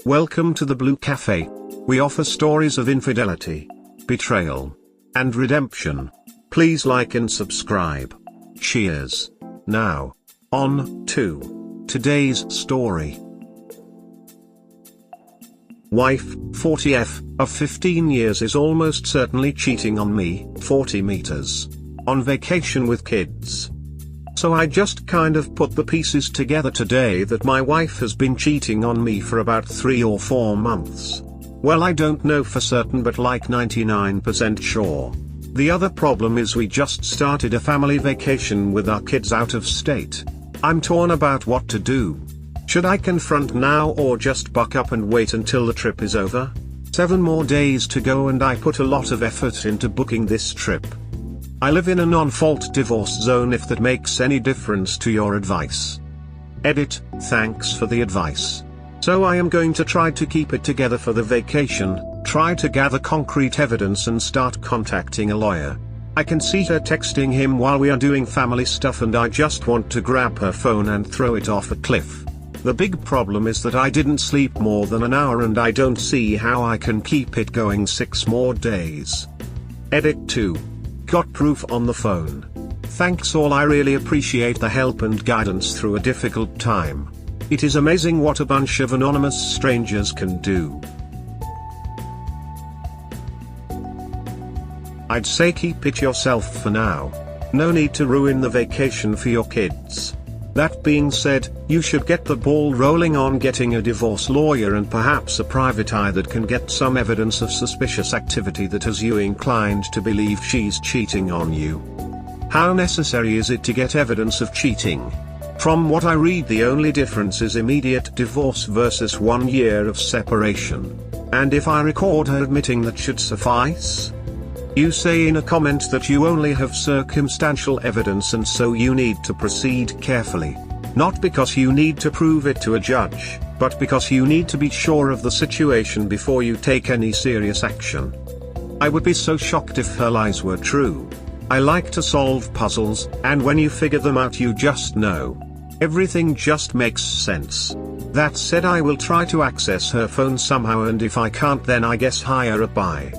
Welcome to the Blue Cafe. We offer stories of infidelity, betrayal, and redemption. Please like and subscribe. Cheers. Now, on to today's story. Wife, 40F, of 15 years is almost certainly cheating on me, 40 meters. On vacation with kids. So I just kind of put the pieces together today that my wife has been cheating on me for about 3 or 4 months. Well, I don't know for certain, but like 99% sure. The other problem is we just started a family vacation with our kids out of state. I'm torn about what to do. Should I confront now or just buck up and wait until the trip is over? 7 more days to go and I put a lot of effort into booking this trip. I live in a non-fault divorce zone, if that makes any difference to your advice. Edit, thanks for the advice. So I am going to try to keep it together for the vacation, try to gather concrete evidence and start contacting a lawyer. I can see her texting him while we are doing family stuff and I just want to grab her phone and throw it off a cliff. The big problem is that I didn't sleep more than an hour and I don't see how I can keep it going 6 more days. Edit 2. Got proof on the phone. Thanks all, I really appreciate the help and guidance through a difficult time. It is amazing what a bunch of anonymous strangers can do. I'd say keep it yourself for now. No need to ruin the vacation for your kids. That being said, you should get the ball rolling on getting a divorce lawyer and perhaps a private eye that can get some evidence of suspicious activity that has you inclined to believe she's cheating on you. How necessary is it to get evidence of cheating? From what I read, the only difference is immediate divorce versus 1 year of separation. And if I record her admitting, that should suffice? You say in a comment that you only have circumstantial evidence and so you need to proceed carefully. Not because you need to prove it to a judge, but because you need to be sure of the situation before you take any serious action. I would be so shocked if her lies were true. I like to solve puzzles, and when you figure them out you just know. Everything just makes sense. That said, I will try to access her phone somehow, and if I can't then I guess hire a buy.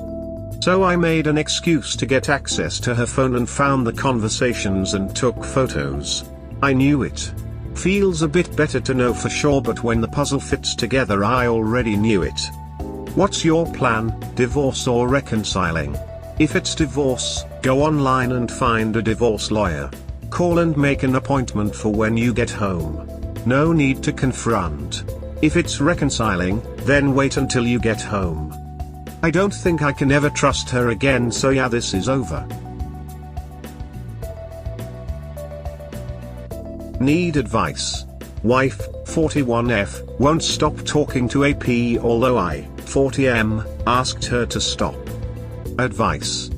So I made an excuse to get access to her phone and found the conversations and took photos. I knew it. Feels a bit better to know for sure, but when the puzzle fits together I already knew it. What's your plan, divorce or reconciling? If it's divorce, go online and find a divorce lawyer. Call and make an appointment for when you get home. No need to confront. If it's reconciling, then wait until you get home. I don't think I can ever trust her again, so yeah, this is over. Need advice. Wife, 41F, won't stop talking to AP, although I, 40M, asked her to stop. Advice.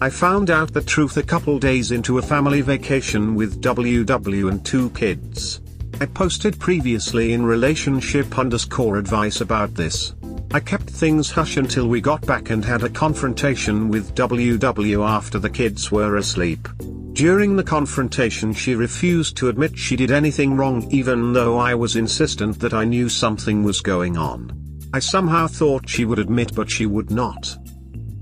I found out the truth a couple days into a family vacation with WW and 2 kids. I posted previously in relationship_advice about this. I kept things hush until we got back and had a confrontation with WW after the kids were asleep. During the confrontation she refused to admit she did anything wrong, even though I was insistent that I knew something was going on. I somehow thought she would admit, but she would not.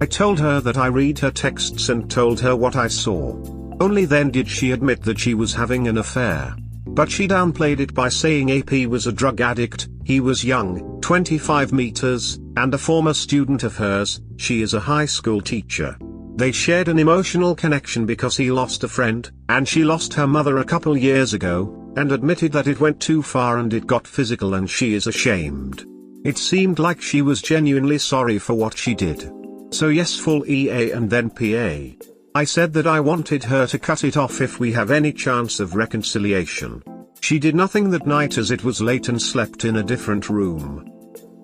I told her that I read her texts and told her what I saw. Only then did she admit that she was having an affair. But she downplayed it by saying AP was a drug addict, he was young, 25 meters, and a former student of hers. She is a high school teacher. They shared an emotional connection because he lost a friend, and she lost her mother a couple years ago, and admitted that it went too far and it got physical and she is ashamed. It seemed like she was genuinely sorry for what she did. So yes, full EA and then PA. I said that I wanted her to cut it off if we have any chance of reconciliation. She did nothing that night as it was late and slept in a different room.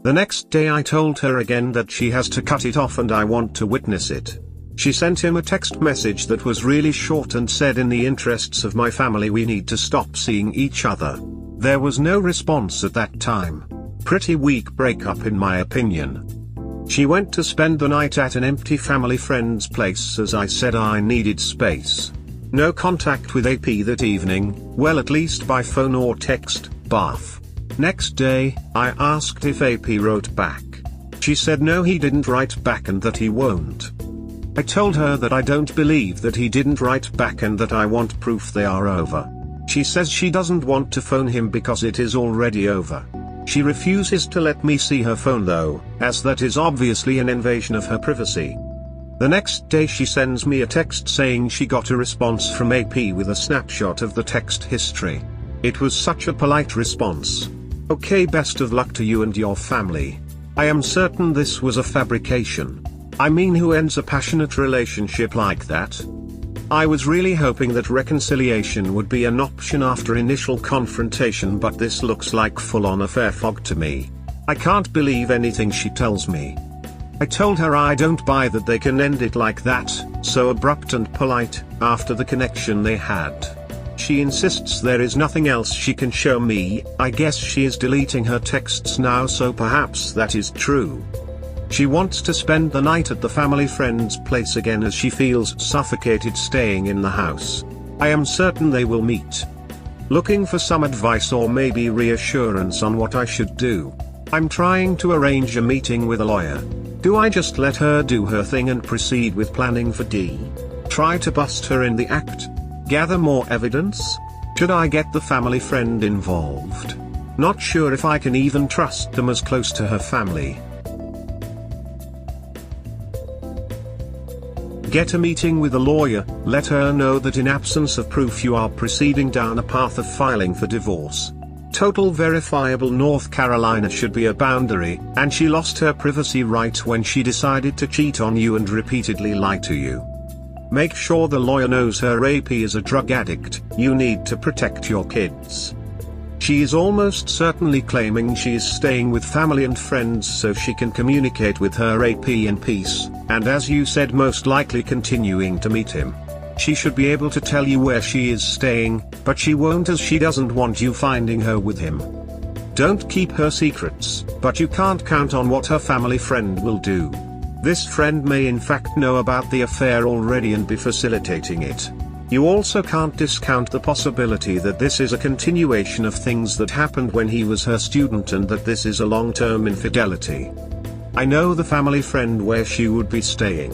The next day I told her again that she has to cut it off and I want to witness it. She sent him a text message that was really short and said, in the interests of my family we need to stop seeing each other. There was no response at that time. Pretty weak breakup in my opinion. She went to spend the night at an empty family friend's place as I said I needed space. No contact with AP that evening, well, at least by phone or text, bath. Next day, I asked if AP wrote back. She said no, he didn't write back and that he won't. I told her that I don't believe that he didn't write back and that I want proof they are over. She says she doesn't want to phone him because it is already over. She refuses to let me see her phone though, as that is obviously an invasion of her privacy. The next day she sends me a text saying she got a response from AP with a snapshot of the text history. It was such a polite response. Okay, best of luck to you and your family. I am certain this was a fabrication. I mean, who ends a passionate relationship like that? I was really hoping that reconciliation would be an option after initial confrontation, but this looks like full-on affair fog to me. I can't believe anything she tells me. I told her I don't buy that they can end it like that, so abrupt and polite, after the connection they had. She insists there is nothing else she can show me. I guess she is deleting her texts now, so perhaps that is true. She wants to spend the night at the family friend's place again as she feels suffocated staying in the house. I am certain they will meet. Looking for some advice or maybe reassurance on what I should do. I'm trying to arrange a meeting with a lawyer. Do I just let her do her thing and proceed with planning for D? Try to bust her in the act? Gather more evidence? Should I get the family friend involved? Not sure if I can even trust them as close to her family. Get a meeting with a lawyer, let her know that in absence of proof you are proceeding down a path of filing for divorce. Total verifiable North Carolina should be a boundary, and she lost her privacy right when she decided to cheat on you and repeatedly lie to you. Make sure the lawyer knows her AP is a drug addict. You need to protect your kids. She is almost certainly claiming she is staying with family and friends so she can communicate with her AP in peace, and as you said, most likely continuing to meet him. She should be able to tell you where she is staying, but she won't, as she doesn't want you finding her with him. Don't keep her secrets, but you can't count on what her family friend will do. This friend may in fact know about the affair already and be facilitating it. You also can't discount the possibility that this is a continuation of things that happened when he was her student and that this is a long-term infidelity. I know the family friend where she would be staying.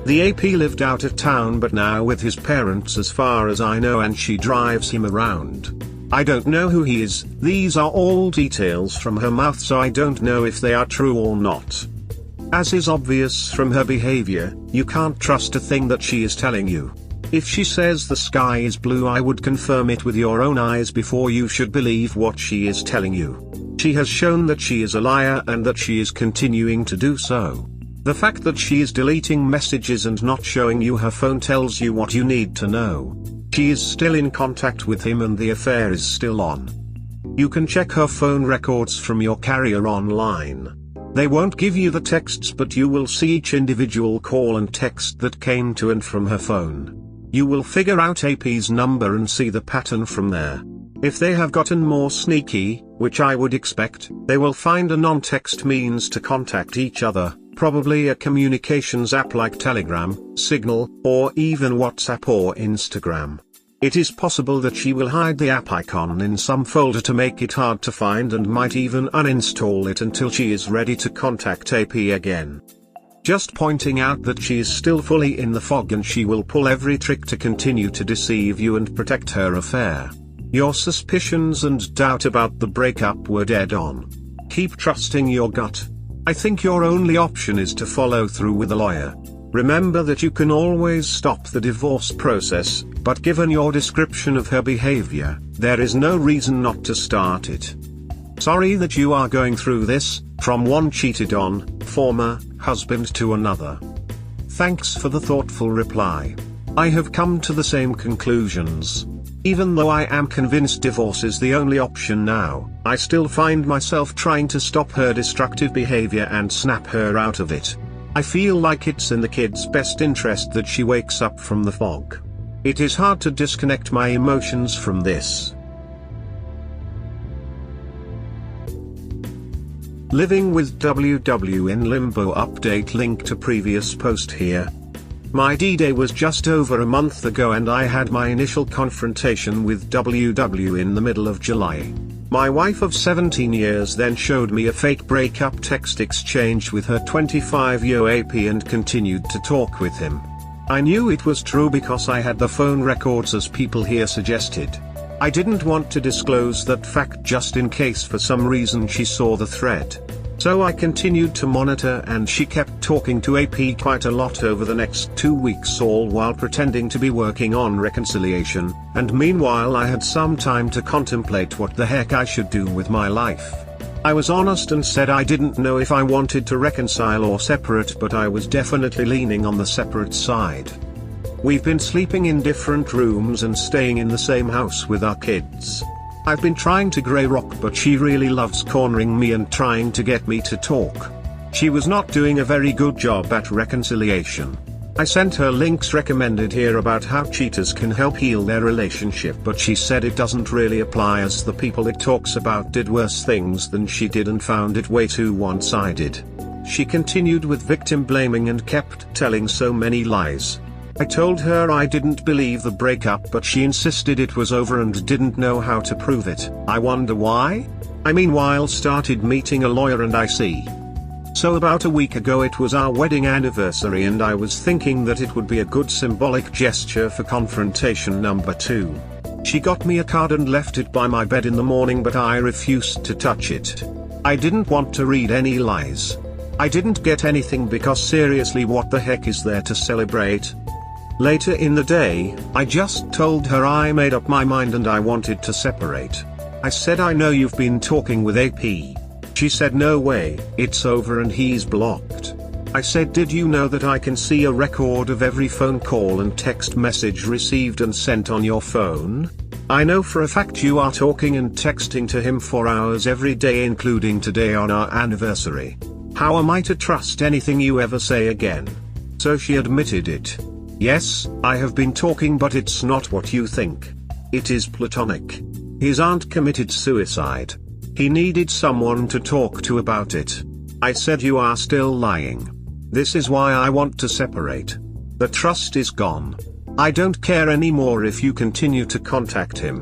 The AP lived out of town but now with his parents as far as I know, and she drives him around. I don't know who he is. These are all details from her mouth, so I don't know if they are true or not. As is obvious from her behavior, you can't trust a thing that she is telling you. If she says the sky is blue, I would confirm it with your own eyes before you should believe what she is telling you. She has shown that she is a liar and that she is continuing to do so. The fact that she is deleting messages and not showing you her phone tells you what you need to know. She is still in contact with him and the affair is still on. You can check her phone records from your carrier online. They won't give you the texts, but you will see each individual call and text that came to and from her phone. You will figure out AP's number and see the pattern from there. If they have gotten more sneaky, which I would expect, they will find a non-text means to contact each other, probably a communications app like Telegram, Signal, or even WhatsApp or Instagram. It is possible that she will hide the app icon in some folder to make it hard to find and might even uninstall it until she is ready to contact AP again. Just pointing out that she is still fully in the fog and she will pull every trick to continue to deceive you and protect her affair. Your suspicions and doubt about the breakup were dead on. Keep trusting your gut. I think your only option is to follow through with a lawyer. Remember that you can always stop the divorce process, but given your description of her behavior, there is no reason not to start it. Sorry that you are going through this, from one cheated on, former, husband to another. Thanks for the thoughtful reply. I have come to the same conclusions. Even though I am convinced divorce is the only option now, I still find myself trying to stop her destructive behavior and snap her out of it. I feel like it's in the kid's best interest that she wakes up from the fog. It is hard to disconnect my emotions from this. Living with WW in limbo update, link to previous post here. My D-Day was just over a month ago and I had my initial confrontation with WW in the middle of July. My wife of 17 years then showed me a fake breakup text exchange with her 25-year AP and continued to talk with him. I knew it was true because I had the phone records as people here suggested. I didn't want to disclose that fact just in case for some reason she saw the thread. So I continued to monitor and she kept talking to AP quite a lot over the next 2 weeks, all while pretending to be working on reconciliation, and meanwhile I had some time to contemplate what the heck I should do with my life. I was honest and said I didn't know if I wanted to reconcile or separate, but I was definitely leaning on the separate side. We've been sleeping in different rooms and staying in the same house with our kids. I've been trying to grey rock, but she really loves cornering me and trying to get me to talk. She was not doing a very good job at reconciliation. I sent her links recommended here about how cheaters can help heal their relationship, but she said it doesn't really apply as the people it talks about did worse things than she did and found it way too one-sided. She continued with victim blaming and kept telling so many lies. I told her I didn't believe the breakup, but she insisted it was over and didn't know how to prove it. I wonder why? I meanwhile started meeting a lawyer and I see. So about a week ago it was our wedding anniversary and I was thinking that it would be a good symbolic gesture for confrontation number 2. She got me a card and left it by my bed in the morning, but I refused to touch it. I didn't want to read any lies. I didn't get anything because seriously, what the heck is there to celebrate? Later in the day, I just told her I made up my mind and I wanted to separate. I said, I know you've been talking with AP. She said, no way, it's over and he's blocked. I said, did you know that I can see a record of every phone call and text message received and sent on your phone? I know for a fact you are talking and texting to him for hours every day, including today on our anniversary. How am I to trust anything you ever say again? So she admitted it. Yes, I have been talking, but it's not what you think. It is platonic. His aunt committed suicide. He needed someone to talk to about it. I said, you are still lying. This is why I want to separate. The trust is gone. I don't care anymore if you continue to contact him.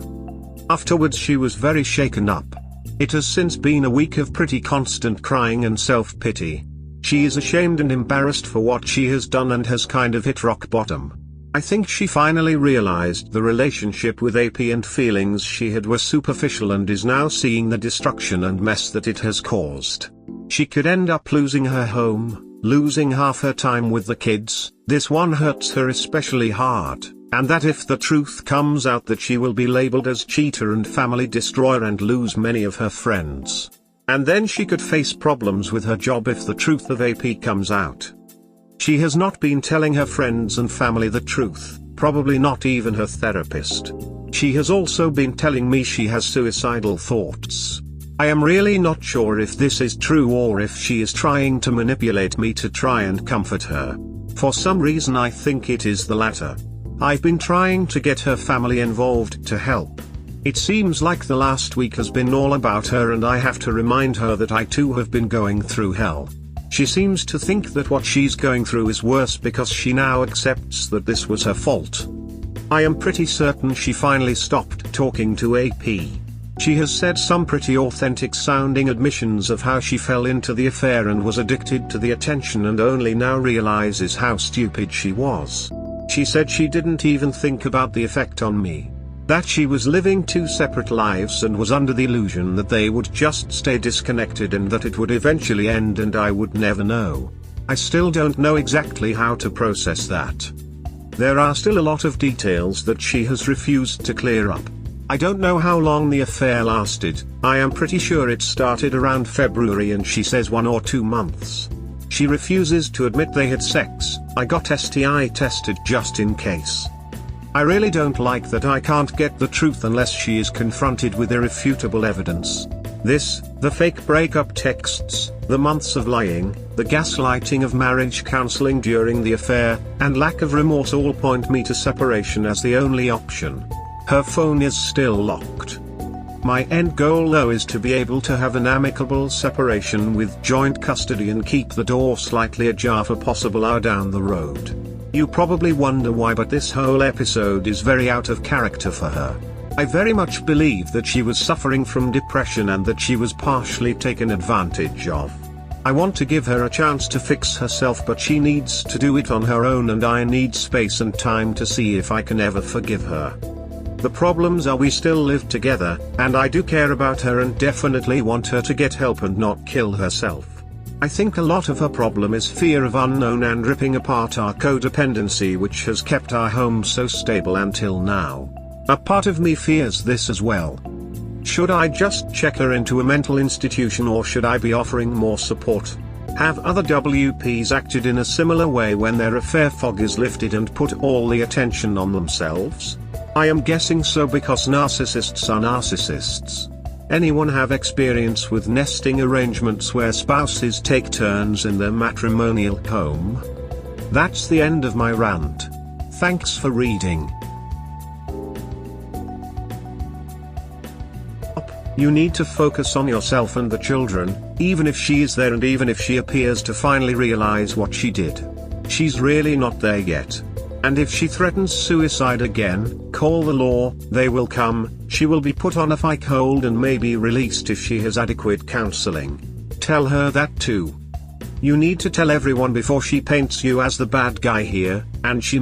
Afterwards she was very shaken up. It has since been a week of pretty constant crying and self-pity. She is ashamed and embarrassed for what she has done and has kind of hit rock bottom. I think she finally realized the relationship with AP and feelings she had were superficial and is now seeing the destruction and mess that it has caused. She could end up losing her home, losing half her time with the kids. This one hurts her especially hard, and that if the truth comes out that she will be labeled as cheater and family destroyer and lose many of her friends. And then she could face problems with her job if the truth of AP comes out. She has not been telling her friends and family the truth, probably not even her therapist. She has also been telling me she has suicidal thoughts. I am really not sure if this is true or if she is trying to manipulate me to try and comfort her. For some reason I think it is the latter. I've been trying to get her family involved to help. It seems like the last week has been all about her and I have to remind her that I too have been going through hell. She seems to think that what she's going through is worse because she now accepts that this was her fault. I am pretty certain she finally stopped talking to AP. She has said some pretty authentic sounding admissions of how she fell into the affair and was addicted to the attention and only now realizes how stupid she was. She said she didn't even think about the effect on me. That she was living two separate lives and was under the illusion that they would just stay disconnected and that it would eventually end and I would never know. I still don't know exactly how to process that. There are still a lot of details that she has refused to clear up. I don't know how long the affair lasted. I am pretty sure it started around February and she says 1 or 2 months. She refuses to admit they had sex. I got STI tested just in case. I really don't like that I can't get the truth unless she is confronted with irrefutable evidence. This, the fake breakup texts, the months of lying, the gaslighting of marriage counseling during the affair, and lack of remorse all point me to separation as the only option. Her phone is still locked. My end goal though is to be able to have an amicable separation with joint custody and keep the door slightly ajar for possible hour down the road. You probably wonder why, but this whole episode is very out of character for her. I very much believe that she was suffering from depression and that she was partially taken advantage of. I want to give her a chance to fix herself, but she needs to do it on her own, and I need space and time to see if I can ever forgive her. The problems are we still live together, and I do care about her and definitely want her to get help and not kill herself. I think a lot of her problem is fear of unknown and ripping apart our codependency, which has kept our home so stable until now. A part of me fears this as well. Should I just check her into a mental institution, or should I be offering more support? Have other WPs acted in a similar way when their affair fog is lifted and put all the attention on themselves? I am guessing so, because narcissists are narcissists. Anyone have experience with nesting arrangements where spouses take turns in their matrimonial home? That's the end of my rant. Thanks for reading. You need to focus on yourself and the children, even if she is there and even if she appears to finally realize what she did. She's really not there yet. And if she threatens suicide again, call the law, they will come, she will be put on a fake hold and maybe released if she has adequate counseling. Tell her that too. You need to tell everyone before she paints you as the bad guy here, and she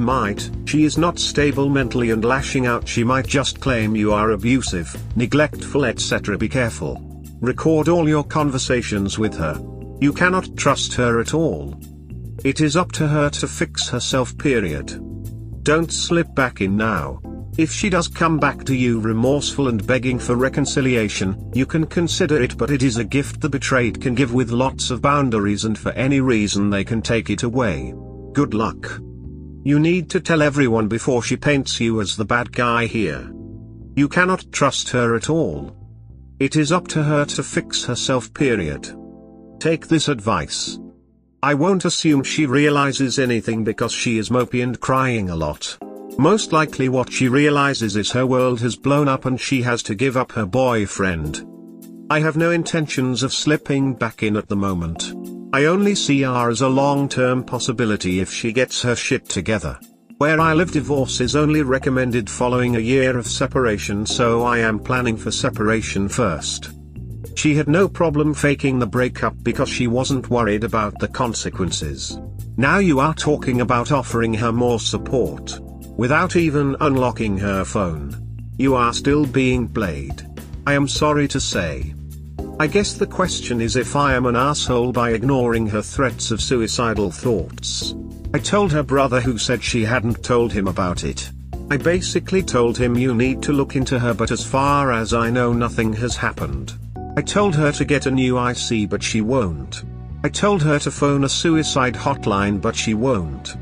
is not stable mentally and lashing out. She might just claim you are abusive, neglectful, etc. Be careful. Record all your conversations with her. You cannot trust her at all. It is up to her to fix herself, period. Don't slip back in now. If she does come back to you remorseful and begging for reconciliation, you can consider it, but it is a gift the betrayed can give with lots of boundaries, and for any reason they can take it away. Good luck. You need to tell everyone before she paints you as the bad guy here. You cannot trust her at all. It is up to her to fix herself, period. Take this advice. I won't assume she realizes anything because she is mopey and crying a lot. Most likely what she realizes is her world has blown up and she has to give up her boyfriend. I have no intentions of slipping back in at the moment. I only see her as a long-term possibility if she gets her shit together. Where I live, divorce is only recommended following a year of separation, so I am planning for separation first. She had no problem faking the breakup because she wasn't worried about the consequences. Now you are talking about offering her more support. Without even unlocking her phone. You are still being played. I am sorry to say. I guess the question is if I am an asshole by ignoring her threats of suicidal thoughts. I told her brother, who said she hadn't told him about it. I basically told him you need to look into her, but as far as I know nothing has happened. I told her to get a new IC, but she won't. I told her to phone a suicide hotline, but she won't.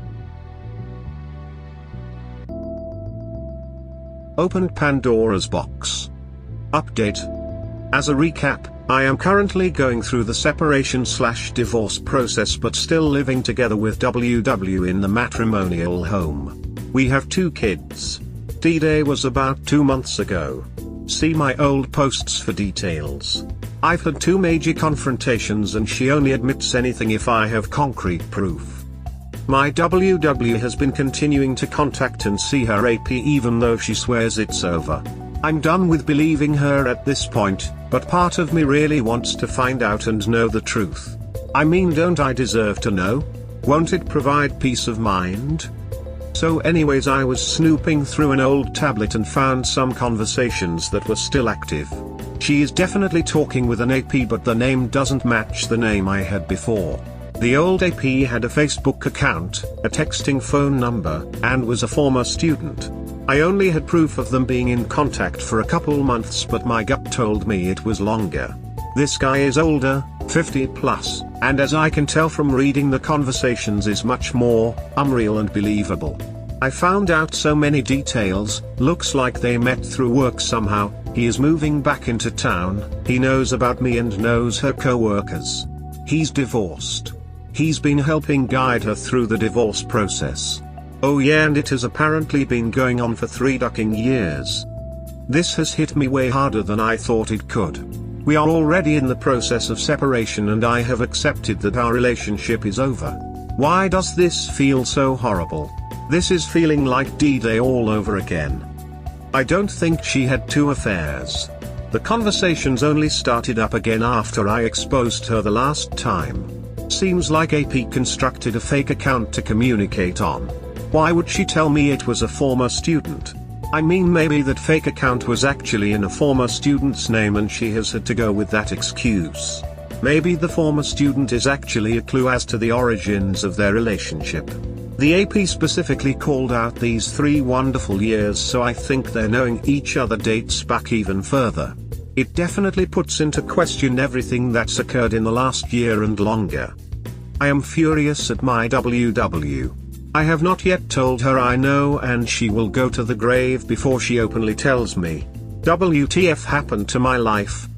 Opened Pandora's box. Update. As a recap, I am currently going through the separation/divorce process but still living together with WW in the matrimonial home. We have 2 kids. D-Day was about 2 months ago. See my old posts for details. I've had 2 major confrontations and she only admits anything if I have concrete proof. My WW has been continuing to contact and see her AP even though she swears it's over. I'm done with believing her at this point, but part of me really wants to find out and know the truth. I mean, don't I deserve to know? Won't it provide peace of mind? So anyways, I was snooping through an old tablet and found some conversations that were still active. She is definitely talking with an AP, but the name doesn't match the name I had before. The old AP had a Facebook account, a texting phone number, and was a former student. I only had proof of them being in contact for a couple months, but my gut told me it was longer. This guy is older, 50 plus, and as I can tell from reading the conversations is much more unreal and believable. I found out so many details. Looks like they met through work somehow. He is moving back into town, he knows about me and knows her co-workers. He's divorced. He's been helping guide her through the divorce process. Oh yeah, and it has apparently been going on for 3 fucking years. This has hit me way harder than I thought it could. We are already in the process of separation and I have accepted that our relationship is over. Why does this feel so horrible? This is feeling like D-Day all over again. I don't think she had 2 affairs. The conversations only started up again after I exposed her the last time. Seems like AP constructed a fake account to communicate on. Why would she tell me it was a former student? I mean, maybe that fake account was actually in a former student's name and she has had to go with that excuse. Maybe the former student is actually a clue as to the origins of their relationship. The AP specifically called out these 3 wonderful years, so I think their knowing each other dates back even further. It definitely puts into question everything that's occurred in the last year and longer. I am furious at my WW. I have not yet told her I know, and she will go to the grave before she openly tells me. WTF happened to my life?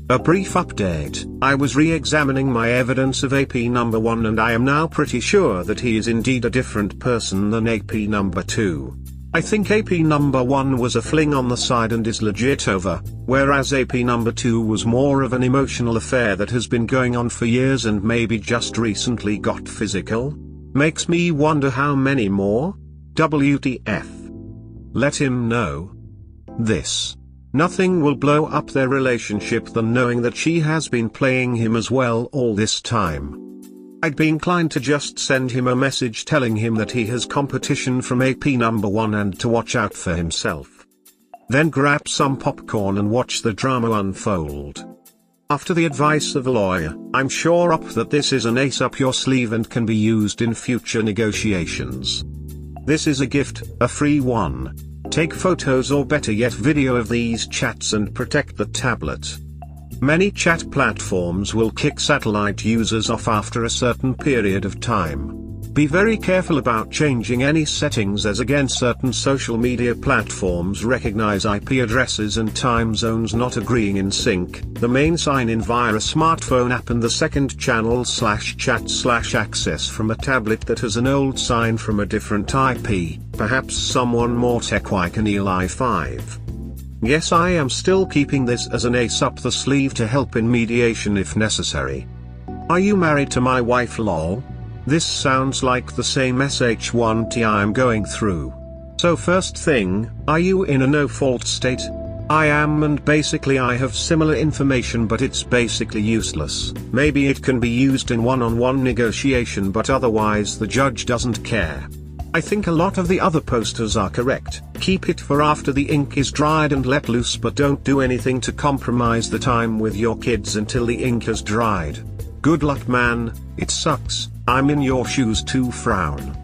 A brief update. I was re-examining my evidence of AP number 1 and I am now pretty sure that he is indeed a different person than AP number 2. I think AP number 1 was a fling on the side and is legit over, whereas AP number 2 was more of an emotional affair that has been going on for years and maybe just recently got physical. Makes me wonder how many more? WTF. Let him know this. Nothing will blow up their relationship than knowing that she has been playing him as well all this time. I'd be inclined to just send him a message telling him that he has competition from AP number 1 and to watch out for himself. Then grab some popcorn and watch the drama unfold. After the advice of a lawyer, I'm sure up that this is an ace up your sleeve and can be used in future negotiations. This is a gift, a free one. Take photos or better yet video of these chats and protect the tablet. Many chat platforms will kick satellite users off after a certain period of time. Be very careful about changing any settings, as again certain social media platforms recognize IP addresses and time zones not agreeing in sync. The main sign in via a smartphone app and the second channel /chat/ access from a tablet that has an old sign from a different IP, perhaps someone more tech-like an Eli 5. Yes, I am still keeping this as an ace up the sleeve to help in mediation if necessary. Are you married to my wife lol? This sounds like the same SH1T I'm going through. So first thing, are you in a no-fault state? I am, and basically I have similar information, but it's basically useless. Maybe it can be used in one-on-one negotiation, but otherwise the judge doesn't care. I think a lot of the other posters are correct. Keep it for after the ink is dried and let loose, but don't do anything to compromise the time with your kids until the ink has dried. Good luck, man. It sucks. I'm in your shoes too. Frown.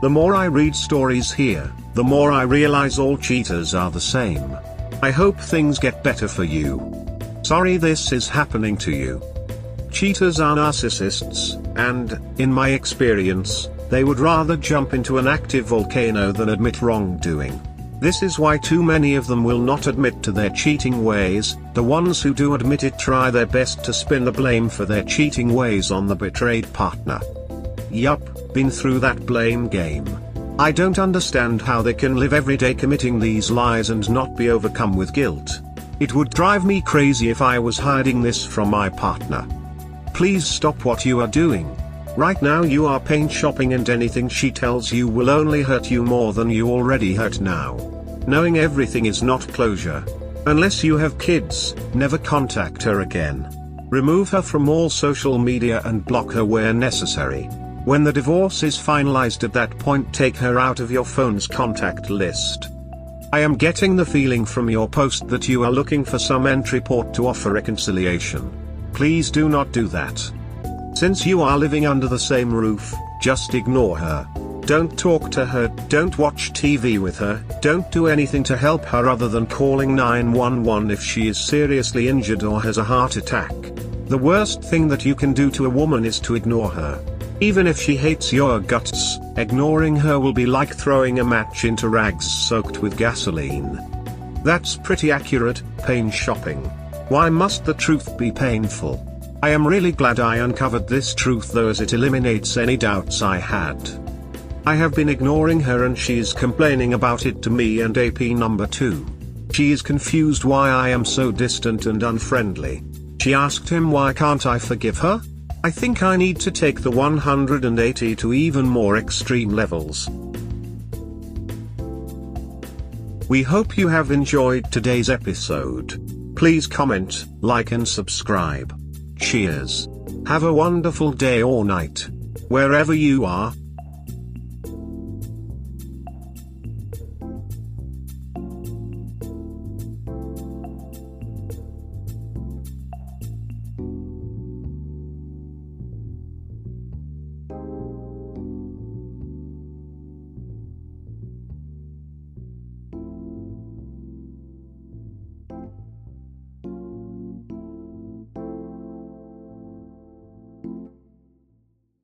The more I read stories here, the more I realize all cheaters are the same. I hope things get better for you. Sorry this is happening to you. Cheaters are narcissists, and, in my experience, they would rather jump into an active volcano than admit wrongdoing. This is why too many of them will not admit to their cheating ways. The ones who do admit it try their best to spin the blame for their cheating ways on the betrayed partner. Yup, been through that blame game. I don't understand how they can live every day committing these lies and not be overcome with guilt. It would drive me crazy if I was hiding this from my partner. Please stop what you are doing. Right now you are pain shopping, and anything she tells you will only hurt you more than you already hurt now. Knowing everything is not closure. Unless you have kids, never contact her again. Remove her from all social media and block her where necessary. When the divorce is finalized, at that point take her out of your phone's contact list. I am getting the feeling from your post that you are looking for some entry port to offer reconciliation. Please do not do that. Since you are living under the same roof, just ignore her. Don't talk to her, don't watch TV with her, don't do anything to help her other than calling 911 if she is seriously injured or has a heart attack. The worst thing that you can do to a woman is to ignore her. Even if she hates your guts, ignoring her will be like throwing a match into rags soaked with gasoline. That's pretty accurate. Pain shopping. Why must the truth be painful? I am really glad I uncovered this truth though, as it eliminates any doubts I had. I have been ignoring her and she's complaining about it to me and AP number 2. She is confused why I am so distant and unfriendly. She asked him why can't I forgive her? I think I need to take the 180 to even more extreme levels. We hope you have enjoyed today's episode. Please comment, like and subscribe. Cheers. Have a wonderful day or night, wherever you are.